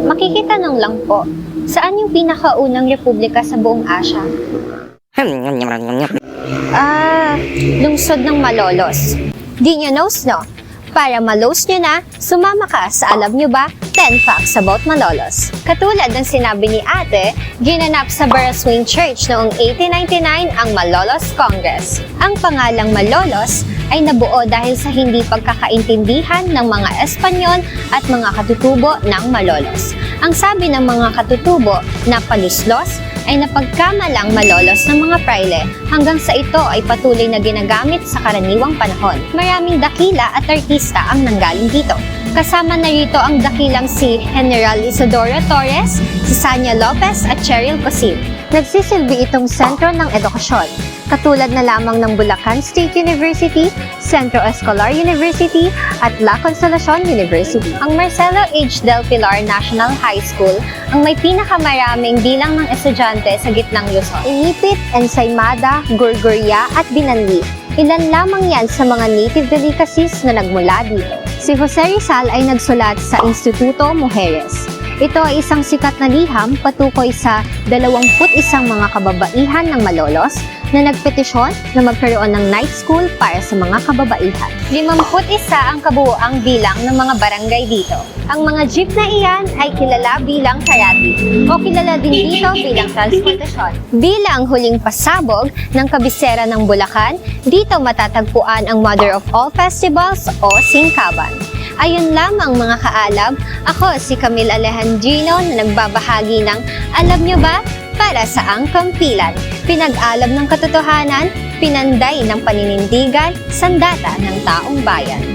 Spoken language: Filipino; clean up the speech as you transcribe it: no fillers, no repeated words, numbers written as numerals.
Makikitanong lang po, saan yung pinakaunang republika sa buong Asya? Lungsod ng Malolos. Di nyo knows, no? Para malos nyo na, sumama ka sa alam nyo ba 10 facts about Malolos. Katulad ng sinabi ni ate, ginanap sa Baraswing Church noong 1899 ang Malolos Congress. Ang pangalang Malolos ay nabuo dahil sa hindi pagkakaintindihan ng mga Espanyol at mga katutubo ng Malolos. Ang sabi ng mga katutubo na paluslos ay napagkamalang malolos ng mga praile hanggang sa ito ay patuloy na ginagamit sa karaniwang panahon. Maraming dakila at artista ang nanggaling dito. Kasama na rito ang dakilang si General Isidoro Torres, si Sanya Lopez at Cheryl Cosim. Nagsisilbi itong sentro ng edukasyon, katulad na lamang ng Bulacan State University, Centro Escolar University at La Consolacion University. Ang Marcelo H. Del Pilar National High School ang may pinakamaraming bilang ng estudyante sa gitnang Luzon. Inipit, Ensaymada, Gurguria at Binanli. Ilan lamang yan sa mga native delicacies na nagmula dito. Si Jose Rizal ay nagsulat sa Instituto Mujeres. Ito ay isang sikat na liham patukoy sa 21 mga kababaihan ng Malolos na nagpetisyon na magkaroon ng night school para sa mga kababaihan. 51 ang kabuuang bilang ng mga barangay dito. Ang mga jeep na iyan ay kilala bilang karati o kilala din dito bilang transportasyon. Bilang huling pasabog ng kabisera ng Bulacan, dito matatagpuan ang Mother of All Festivals o Singkaban. Ayun lamang mga kaalab, ako si Camille Alejandrino na nagbabahagi ng Alam Nyo Ba? Para sa Angkampilan. Pinag-alab ng katotohanan, pinanday ng paninindigan, sandata ng taong bayan.